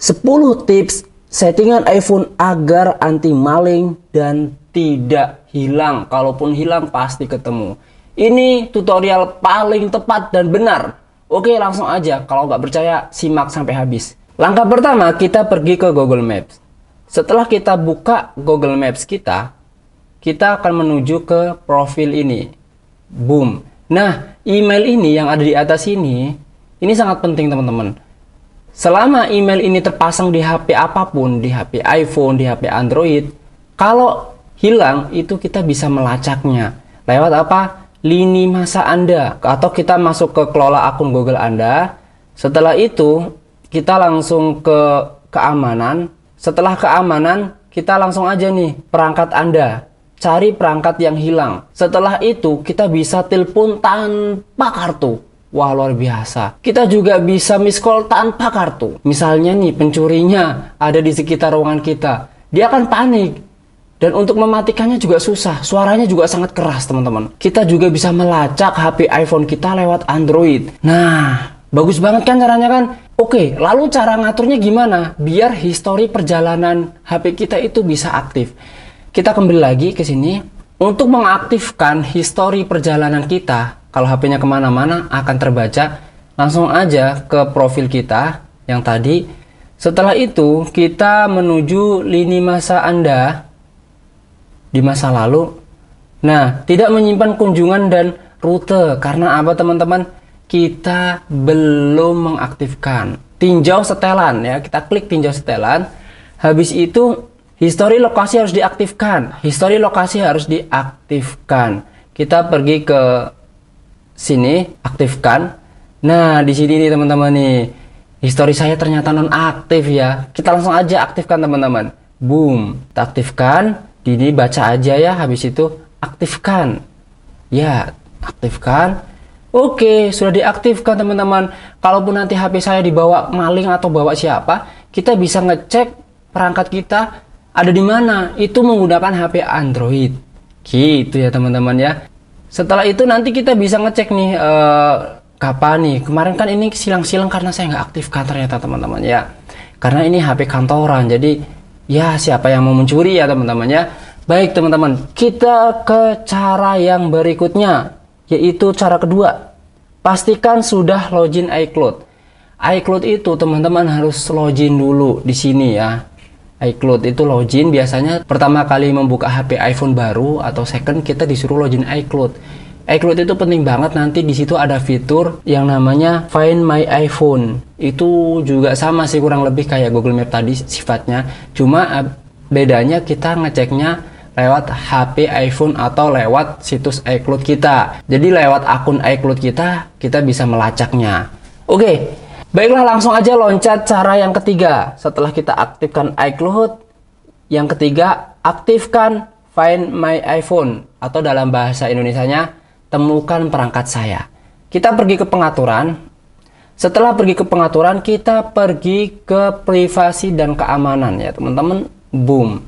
10 tips settingan iPhone agar anti maling dan tidak hilang. Kalaupun hilang pasti ketemu. Ini tutorial paling tepat dan benar. Oke, langsung aja. Kalau nggak percaya, simak sampai habis. Langkah pertama, kita pergi ke Google Maps. Setelah kita buka Google Maps kita akan menuju ke profil ini. Boom. Nah, email ini yang ada di atas ini sangat penting teman-teman. Selama email ini terpasang di HP apapun, di HP iPhone, di HP Android, kalau hilang itu kita bisa melacaknya. Lewat apa? Lini masa Anda. Atau kita masuk ke kelola akun Google Anda. Setelah itu, kita langsung ke keamanan. Setelah keamanan, kita langsung aja nih, perangkat Anda. Cari perangkat yang hilang. Setelah itu, kita bisa telepon tanpa kartu. Wah, luar biasa. Kita juga bisa miss call tanpa kartu. Misalnya nih, pencurinya ada di sekitar ruangan kita. Dia akan panik. Dan untuk mematikannya juga susah. Suaranya juga sangat keras, teman-teman. Kita juga bisa melacak HP iPhone kita lewat Android. Nah, bagus banget kan caranya kan? Oke, lalu cara ngaturnya gimana? Biar histori perjalanan HP kita itu bisa aktif. Kita kembali lagi ke sini. Untuk mengaktifkan histori perjalanan kita, kalau HP-nya kemana-mana akan terbaca, langsung aja ke profil kita yang tadi. Setelah itu, kita menuju lini masa Anda di masa lalu. Nah, tidak menyimpan kunjungan dan rute. Karena apa teman-teman? Kita belum mengaktifkan tinjau setelan ya. Kita klik tinjau setelan. Habis itu histori lokasi harus diaktifkan. Histori lokasi harus diaktifkan. Kita pergi ke sini, aktifkan. Nah, di sini nih teman-teman nih. Histori saya ternyata nonaktif ya. Kita langsung aja aktifkan teman-teman. Boom, kita aktifkan. Ini baca aja ya, habis itu aktifkan. Ya, aktifkan. Oke, sudah diaktifkan teman-teman. Kalaupun nanti HP saya dibawa maling atau bawa siapa, kita bisa ngecek perangkat kita ada di mana. Itu menggunakan HP Android. Gitu ya teman-teman ya. Setelah itu nanti kita bisa ngecek nih kapan nih. Kemarin kan ini silang-silang karena saya nggak aktifkan ternyata teman-teman ya. Karena ini HP kantoran, jadi ya, siapa yang mau mencuri ya teman-teman ya. Baik teman-teman, kita ke cara yang berikutnya, yaitu cara kedua. Pastikan sudah login iCloud. iCloud itu teman-teman harus login dulu di sini ya. iCloud itu login biasanya pertama kali membuka HP iPhone baru atau second, kita disuruh login iCloud. iCloud itu penting banget, nanti di situ ada fitur yang namanya Find My iPhone. Itu juga sama sih kurang lebih kayak Google Map tadi sifatnya. Cuma bedanya kita ngeceknya lewat HP iPhone atau lewat situs iCloud kita. Jadi lewat akun iCloud kita bisa melacaknya. Oke, baiklah langsung aja loncat cara yang ketiga. Setelah kita aktifkan iCloud, yang ketiga aktifkan Find My iPhone atau dalam bahasa Indonesianya temukan perangkat saya. Kita pergi ke pengaturan. Setelah pergi ke pengaturan, kita pergi ke privasi dan keamanan ya teman-teman. Boom.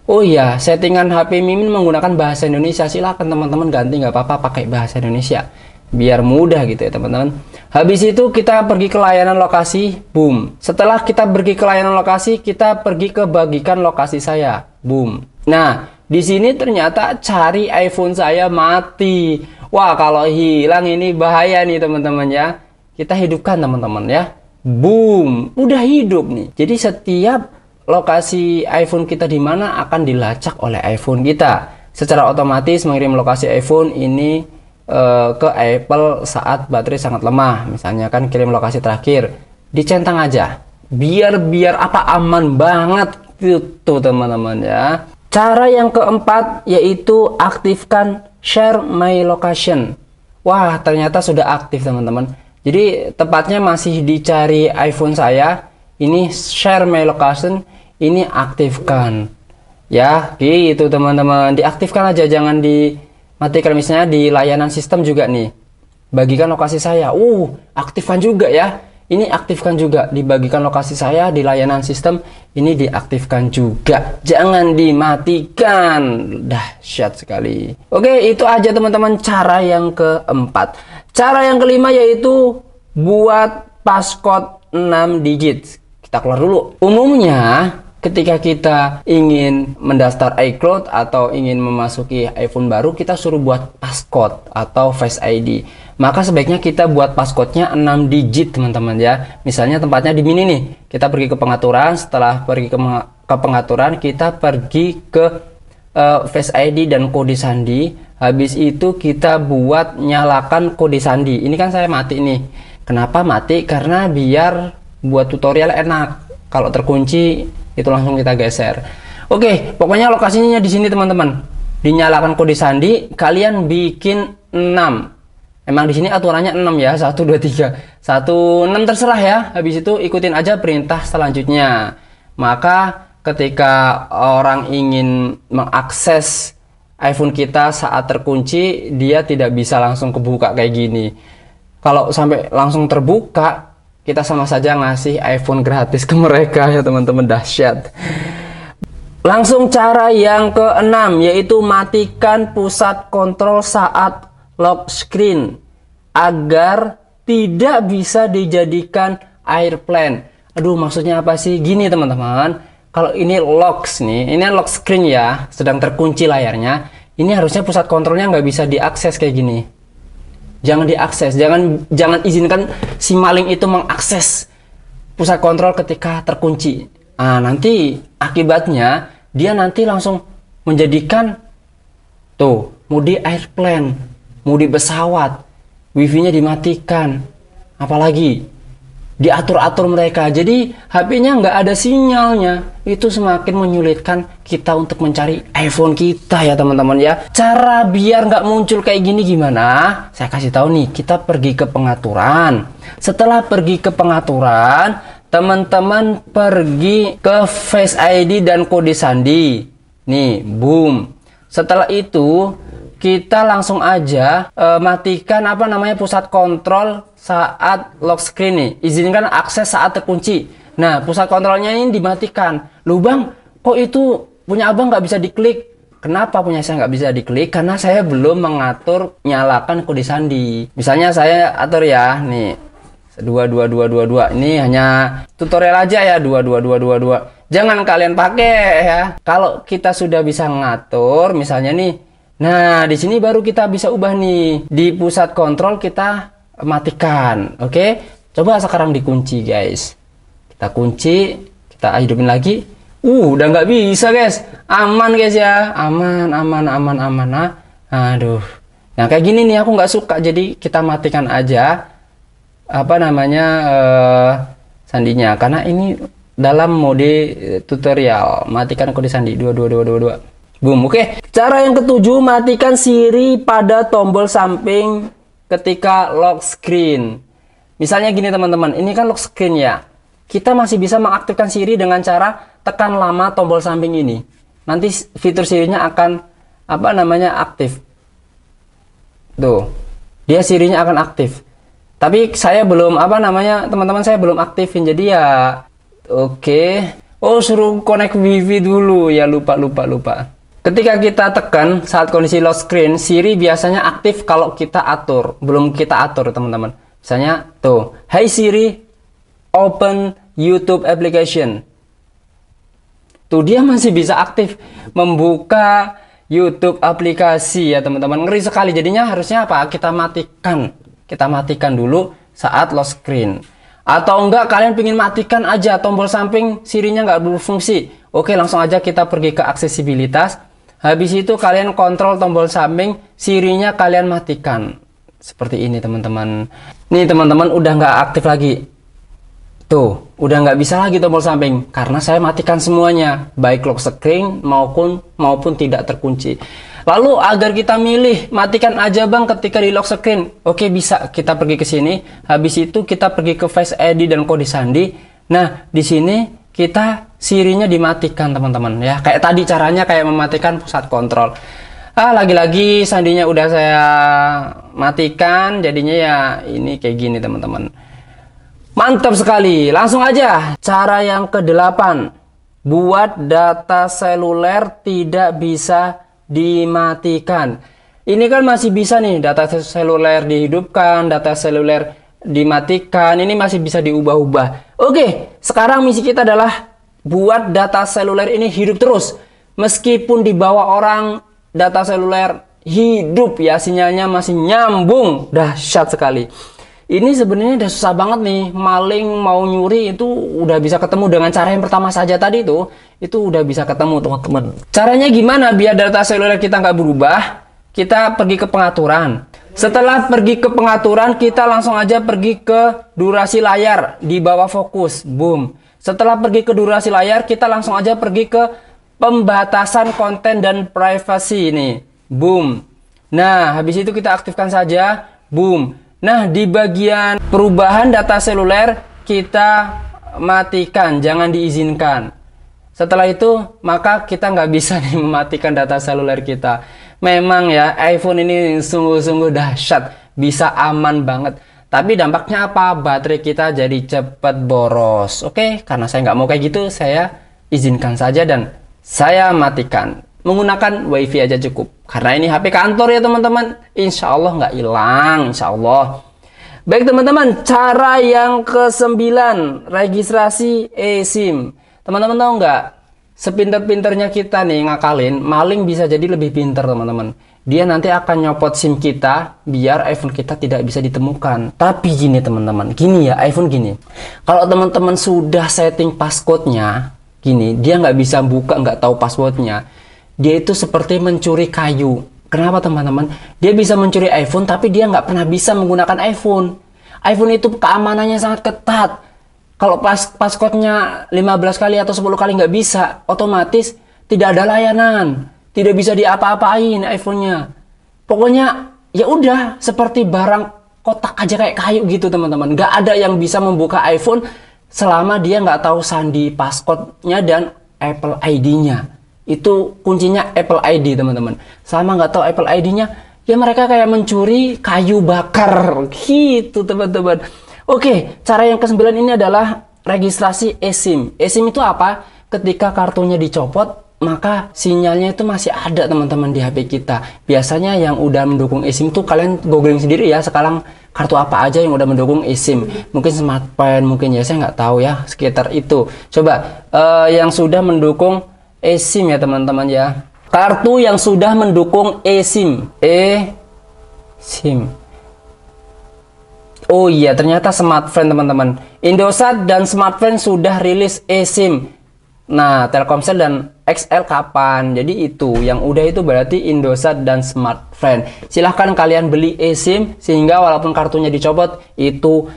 Oh iya, settingan HP Mimin menggunakan bahasa Indonesia. Silahkan teman-teman ganti, nggak apa-apa pakai bahasa Indonesia. Biar mudah gitu ya teman-teman. Habis itu kita pergi ke layanan lokasi. Boom. Setelah kita pergi ke layanan lokasi, kita pergi ke bagikan lokasi saya. Boom. Nah, di sini ternyata cari iPhone saya mati. Wah, kalau hilang ini bahaya nih teman-teman ya. Kita hidupkan teman-teman ya. Boom, udah hidup nih. Jadi setiap lokasi iPhone kita di mana akan dilacak oleh iPhone kita. Secara otomatis mengirim lokasi iPhone ini ke Apple saat baterai sangat lemah. Misalnya kan kirim lokasi terakhir, dicentang aja. Biar apa aman banget gitu teman-teman ya. Cara yang keempat yaitu aktifkan Share My Location. Wah, ternyata sudah aktif teman-teman. Jadi tepatnya masih dicari iPhone saya. Ini Share My Location, ini aktifkan. Ya, gitu teman-teman. Diaktifkan aja, jangan dimatikan. Misalnya di layanan sistem juga nih. Bagikan lokasi saya. Aktifkan juga ya. Ini aktifkan juga, dibagikan lokasi saya di layanan sistem, ini diaktifkan juga. Jangan dimatikan. Dahsyat sekali. Oke, itu aja teman-teman cara yang keempat. Cara yang kelima yaitu buat passcode 6 digit. Kita keluar dulu. Umumnya ketika kita ingin mendaftar iCloud atau ingin memasuki iPhone baru, kita suruh buat passcode atau Face ID. Maka sebaiknya kita buat passcode-nya 6 digit teman-teman ya. Misalnya tempatnya di mini nih. Kita pergi ke pengaturan, setelah pergi ke pengaturan, kita pergi ke Face ID dan kode sandi. Habis itu kita buat nyalakan kode sandi. Ini kan saya mati nih. Kenapa mati? Karena biar buat tutorial enak. Kalau terkunci itu langsung kita geser. Oke, pokoknya lokasinya di sini teman-teman. Dinyalakan kode sandi, kalian bikin 6. Emang di sini aturannya 6 ya, 1 2 3. 1 6 terserah ya. Habis itu ikutin aja perintah selanjutnya. Maka ketika orang ingin mengakses iPhone kita saat terkunci, dia tidak bisa langsung kebuka kayak gini. Kalau sampai langsung terbuka, kita sama saja ngasih iPhone gratis ke mereka ya teman-teman, dahsyat. Langsung cara yang keenam, yaitu matikan pusat kontrol saat lock screen agar tidak bisa dijadikan airplane. Aduh, maksudnya apa sih? Gini teman-teman, kalau ini locks nih, ini lock screen ya, sedang terkunci layarnya. Ini harusnya pusat kontrolnya nggak bisa diakses kayak gini. Jangan diakses, jangan izinkan si maling itu mengakses pusat kontrol ketika terkunci. Nah, nanti akibatnya dia nanti langsung menjadikan tuh mode airplane, mode pesawat, wifi-nya dimatikan, apalagi diatur-atur mereka. Jadi HP-nya nggak ada sinyalnya. Itu semakin menyulitkan kita untuk mencari iPhone kita ya teman-teman ya. Cara biar nggak muncul kayak gini gimana? Saya kasih tahu nih, kita pergi ke pengaturan. Setelah pergi ke pengaturan, teman-teman pergi ke Face ID dan kode sandi. Nih, boom. Setelah itu kita langsung aja matikan pusat kontrol saat lock screen nih. Izinkan akses saat terkunci. Nah, pusat kontrolnya ini dimatikan. Loh bang, kok itu punya abang nggak bisa diklik? Kenapa punya saya nggak bisa diklik? Karena saya belum mengatur nyalakan kode sandi. Misalnya saya atur ya, nih 22222. Ini hanya tutorial aja ya, 22222. Jangan kalian pakai ya. Kalau kita sudah bisa ngatur, misalnya nih. Nah, di sini baru kita bisa ubah nih. Di pusat kontrol kita matikan. Oke. Coba sekarang dikunci, guys. Kita kunci, kita hidupin lagi. Udah nggak bisa, guys. Aman, guys ya. Aman. Nah, aduh. Nah, kayak gini nih aku nggak suka. Jadi kita matikan aja sandinya, karena ini dalam mode tutorial. Matikan kode sandi 22222. Boom. Oke. Cara yang ketujuh, matikan Siri pada tombol samping ketika lock screen. Misalnya gini teman-teman, ini kan lock screen ya. Kita masih bisa mengaktifkan Siri dengan cara tekan lama tombol samping ini. Nanti fitur Sirinya akan aktif. Tuh. Dia Sirinya akan aktif. Tapi saya belum teman-teman saya belum aktifin. Jadi ya oke. Oh, suruh connect wifi dulu ya, lupa. Ketika kita tekan saat kondisi lock screen, Siri biasanya aktif kalau kita atur. Belum kita atur teman-teman. Misalnya tuh, "Hey Siri, open YouTube application." Tuh, dia masih bisa aktif membuka YouTube aplikasi ya teman-teman. Ngeri sekali. Jadinya harusnya apa? Kita matikan dulu saat lock screen. Atau enggak, kalian pingin matikan aja tombol samping Sirinya nggak berfungsi. Oke, langsung aja kita pergi ke aksesibilitas. Habis itu kalian kontrol tombol samping, Sirinya kalian matikan. Seperti ini teman-teman. Nih teman-teman, udah nggak aktif lagi. Tuh, udah nggak bisa lagi tombol samping karena saya matikan semuanya, baik lock screen maupun tidak terkunci. Lalu agar kita milih matikan aja bang ketika di lock screen. Oke, bisa. Kita pergi ke sini. Habis itu kita pergi ke Face ID dan kode sandi. Nah, di sini kita Sirinya dimatikan teman-teman ya. Kayak tadi caranya kayak mematikan pusat kontrol. Lagi-lagi sandinya udah saya matikan, jadinya ya ini kayak gini teman-teman. Mantap sekali. Langsung aja cara yang ke-8. Buat data seluler tidak bisa dimatikan. Ini kan masih bisa nih, data seluler dihidupkan, data seluler dimatikan, ini masih bisa diubah-ubah. Oke, sekarang misi kita adalah buat data seluler ini hidup terus. Meskipun dibawa orang, data seluler hidup ya, sinyalnya masih nyambung. Dahsyat sekali. Ini sebenarnya udah susah banget nih. Maling mau nyuri itu udah bisa ketemu dengan cara yang pertama saja tadi tuh. Itu udah bisa ketemu teman-teman. Caranya gimana biar data seluler kita nggak berubah? Kita pergi ke pengaturan. Setelah pergi ke pengaturan, kita langsung aja pergi ke durasi layar di bawah fokus. Boom. Setelah pergi ke durasi layar, kita langsung aja pergi ke pembatasan konten dan privasi ini. Boom. Nah, habis itu kita aktifkan saja. Boom. Nah, di bagian perubahan data seluler, kita matikan, jangan diizinkan. Setelah itu, maka kita nggak bisa nih mematikan data seluler kita. Memang ya, iPhone ini sungguh-sungguh dahsyat, bisa aman banget. Tapi dampaknya apa? Baterai kita jadi cepat boros. Oke, karena saya nggak mau kayak gitu, saya izinkan saja dan saya matikan. Menggunakan WiFi aja cukup. Karena ini HP kantor ya teman-teman. Insya Allah nggak hilang, insya Allah. Baik teman-teman, cara yang ke-9, registrasi eSIM. Teman-teman tahu nggak? Sepinter-pinternya kita nih ngakalin, maling bisa jadi lebih pinter teman-teman. Dia nanti akan nyopot SIM kita biar iPhone kita tidak bisa ditemukan. Tapi gini teman-teman, gini ya iPhone gini. Kalau teman-teman sudah setting passcode-nya, gini, dia nggak bisa buka, nggak tahu passwordnya. Dia itu seperti mencuri kayu. Kenapa teman-teman? Dia bisa mencuri iPhone tapi dia nggak pernah bisa menggunakan iPhone. iPhone itu keamanannya sangat ketat. Kalau passcode-nya 15 kali atau 10 kali nggak bisa, otomatis tidak ada layanan, tidak bisa diapa-apain iPhone-nya. Pokoknya ya udah seperti barang kotak aja kayak kayu gitu teman-teman. Nggak ada yang bisa membuka iPhone selama dia nggak tahu sandi passcode-nya dan Apple ID-nya. Itu kuncinya Apple ID teman-teman. Selama nggak tahu Apple ID-nya, ya mereka kayak mencuri kayu bakar gitu teman-teman. Oke, cara yang ke-9 ini adalah registrasi eSIM. eSIM itu apa? Ketika kartunya dicopot, maka sinyalnya itu masih ada teman-teman di HP kita. Biasanya yang udah mendukung eSIM tuh kalian googling sendiri ya. Sekarang kartu apa aja yang udah mendukung eSIM. Mungkin smartphone, mungkin ya saya nggak tahu ya. Sekitar itu. Coba yang sudah mendukung eSIM ya teman-teman ya. Kartu yang sudah mendukung eSIM. eSIM. Oh iya, ternyata smartphone teman-teman. Indosat dan smartphone sudah rilis eSIM. Nah, Telkomsel dan XL kapan? Jadi itu, yang udah itu berarti Indosat dan smartphone. Silahkan kalian beli eSIM sehingga walaupun kartunya dicopot, itu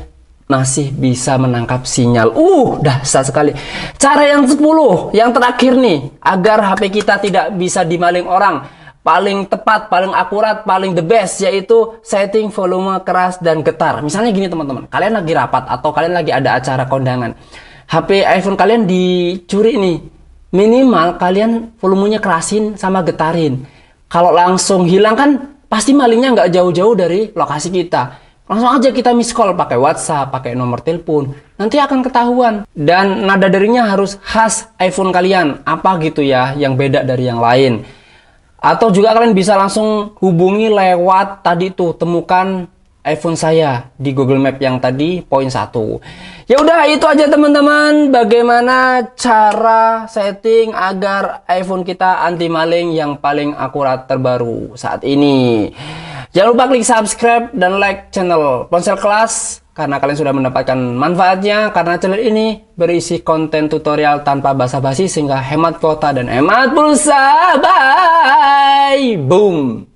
masih bisa menangkap sinyal. Dahsyat sekali. Cara yang 10, yang terakhir nih, agar HP kita tidak bisa dimaling orang. Paling tepat, paling akurat, paling the best, yaitu setting volume keras dan getar. Misalnya gini teman-teman, kalian lagi rapat atau kalian lagi ada acara kondangan, HP iPhone kalian dicuri nih, minimal kalian volumenya kerasin sama getarin. Kalau langsung hilang kan pasti malingnya nggak jauh-jauh dari lokasi kita. Langsung aja kita miss call pakai WhatsApp, pakai nomor telepon, nanti akan ketahuan. Dan nada deringnya harus khas iPhone kalian, apa gitu ya, yang beda dari yang lain. Atau juga kalian bisa langsung hubungi lewat tadi tuh, temukan iPhone saya di Google Map yang tadi poin 1. Ya udah itu aja teman-teman, bagaimana cara setting agar iPhone kita anti maling yang paling akurat terbaru saat ini. Jangan lupa klik subscribe dan like channel Ponsel Kelas karena kalian sudah mendapatkan manfaatnya, karena channel ini berisi konten tutorial tanpa basa-basi sehingga hemat kuota dan hemat pulsa. Bye! Boom!